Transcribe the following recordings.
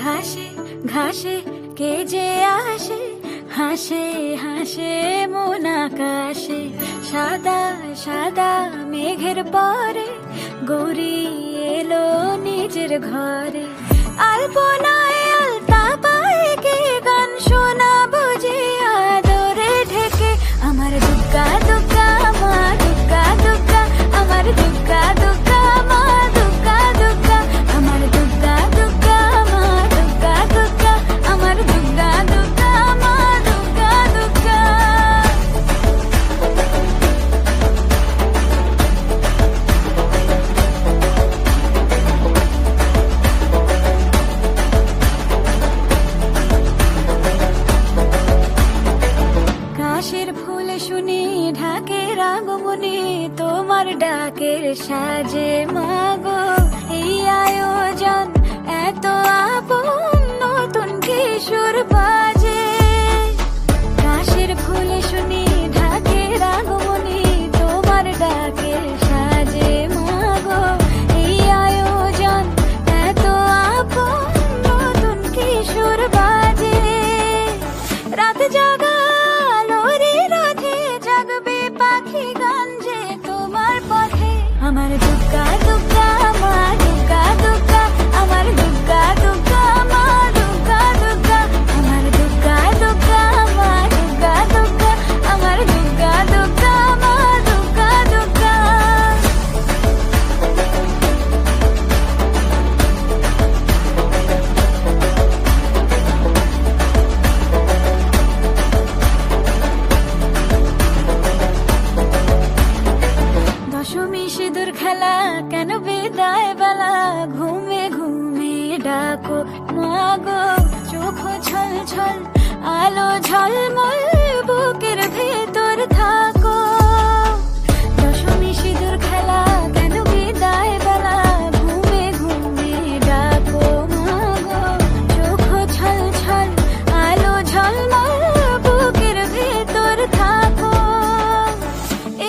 ঘাসে ঘাসে কে যে আসে, হাসে হাসে মন আকাশে। সাদা সাদা মেঘের পরে গৌরী এলো নিজের ঘরে। আলপনায় আলতা পায়ে কে গান শোনা বুঝে আদরে ঢেকে। আমার দুগ্গা দুগ্গা মা দুগ্গা দুগ্গা, আমার দুগ্গা দুগ্গা মা দুগ্গা দুগ্গা, আমার দুগ্গা দুগ্গা মা দুগ্গা দুগ্গা, আমার দুগ্গা দুগ্গা মা দুগ্গা দুগ্গা। কাশের ফুল শুনি ঢাকের আগমনে, তোমার ডাকের সাজে মাগো এই আয়োজন এত আপন, নতুন কিশোর বাজে। কাশের ফুল শুনি ঢাকের আগমনে, তোমার ডাকের সাজে মাগো এই আয়োজন এত আপন, নতুন কিশোর বাজে। রাত জাগা পাখি গান যে তোমার পথে। আমার দুগ্গা দুগ্গা মা দুগ্গা দুগ্গা, আমার দুগ্গা দুগ্গা মা দুগ্গা দুগ্গা, আমার দুগ্গা দুগ্গা মা দুগ্গা দুগ্গা, আমার দুগ্গা দুগ্গা মা দুগ্গা দুগ্গা। দশমী সিঁদুর খেলা কেন বিদায় বেলা, ঘুমে ঘুমে ডাকো মাগো চোখ ছল ছল আলো ঝলমল বুকের ভেতর থাকো। দশমী সিঁদুর খেলা কেন বিদায় বেলা, ঘুমে ঘুমে ডাকো মাগো চোখ ছল ছল আলো ঝলমল বুকের ভেতর থাকো।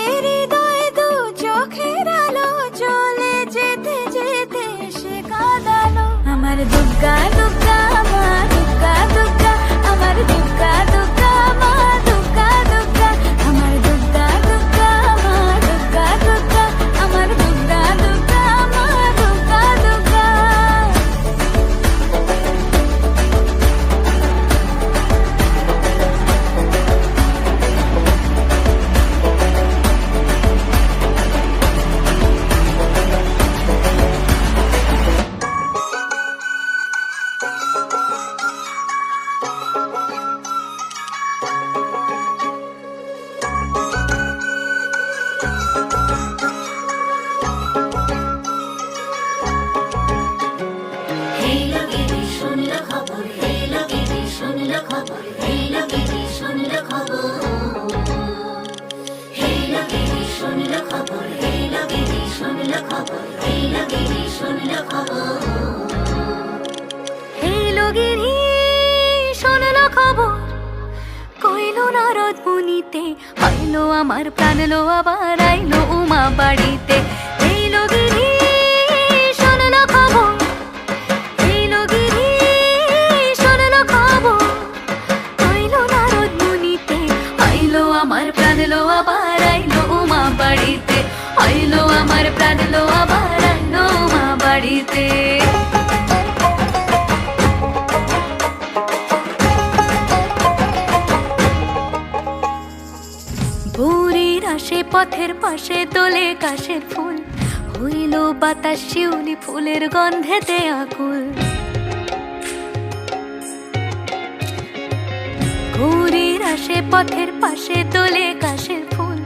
এর হৃদয় দু চোখের আলো চলে যেতে যেতে সে কাঁদালো। আমার দুগ্গা দুগ্গা মা দুগ্গা দুগ্গা, আমার দুগ্গা দুগ্গা মা দুগ্গা দুগ্গা, আমার দুগ্গা দুগ্গা মা দুগ্গা দুগ্গা, আমার দুগ্গা দুগ্গা মা দুগ্গা দুগ্গা। আইলো আমার প্রাণ লো আবার আইলো উমা বাড়িতে। এই লগিরি শোনলো খবর, এই লগিরি শোনলো খবর, আইলো নারদ মুনিতে। আইলো আমার প্রাণ লো আবার আইলো উমা বাড়িতে, আইলো আমার প্রাণ লো আবার আইলো উমা বাড়িতে। পথের পাশে তোলে কাশের ফুল, হইল বাতাস শিউলি ফুলের গন্ধেতে আকুল। গৌরীর আসে পথের পাশে তোলে কাশের ফুল,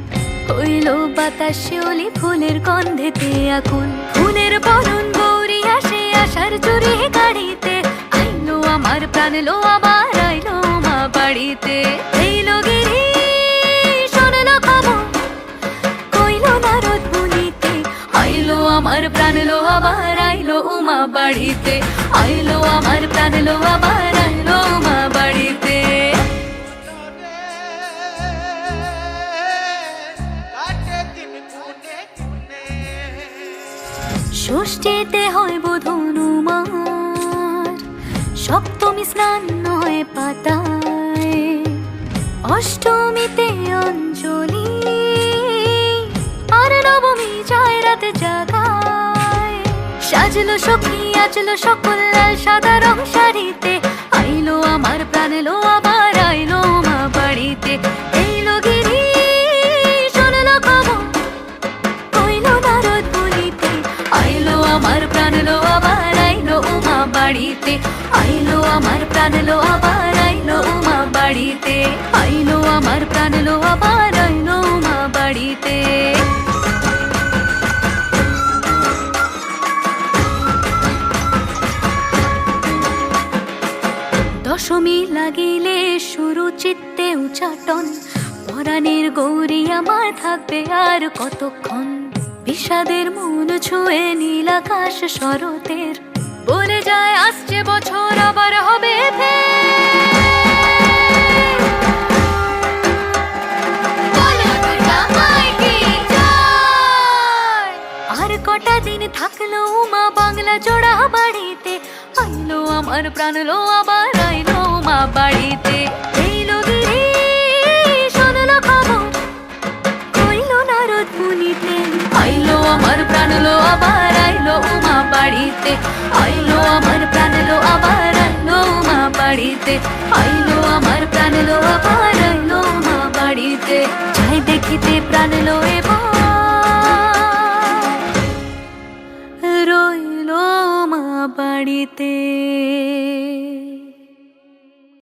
হইল বাতাস শিউলি ফুলের গন্ধেতে আকুল। ফুলের বরণ গৌরী আসে আশার চুরি গাড়িতে, আইলো আমার প্রাণ লো আবার আইলো মা বাড়িতে। এই লগিরি শোনলো খবর, আইলো আমার প্রাণ লো আবার আইলো উমা বাড়িতে, আইলো আমার প্রাণ লো আবার আইলো উমা ষষ্ঠীতে হয় বোধনুমার, সপ্তমী স্নান হয় পাতায়, অষ্টমীতে অঞ্জলি, আর নবমী যায় রাতে জাগায়। সাজলো সখী আজলো সকল লাল সাদা রং শাড়িতে, আইলো আমার প্রাণ এলো আবার আইলো মা বাড়িতে। এইলো গিরি শোনলো খবর, কইলো নারদ বলিতে, আইলো আমার প্রাণ এলো আবার আইলো মা বাড়িতে। আইলো আমার প্রাণ এলো আবার আইলো মা বাড়িতে, আইলো আমার প্রাণ এলো আবার আইলো মা বাড়িতে। দশমী লাগিলে শুরু চিত্তে উচাটন, পরাণের গৌরী আমার থাকবে আর কতক্ষণ। বিষাদের মন ছুঁয়ে নীল আকাশ শরতের, বলে যায় আসছে বছর আবার হবে আর কটা দিন থাকলো মা বাংলা জোড়া বাড়িতে, আইলো আমার প্রাণ লো আবার আইলো মা বাড়িতে। এইলো গিরি শোনলো খবর, কইলো নারদ মুনিতে, আইলো আমার প্রাণ লো আবার আইলো মা বাড়িতে। আইলো আমার প্রাণ লো আবার আইলো মা বাড়িতে, আইলো আমার প্রাণ লো আবার আইলো মা বাড়িতে। যাই দেখিতে প্রাণ লো এবার রইলো মা বাড়িতে।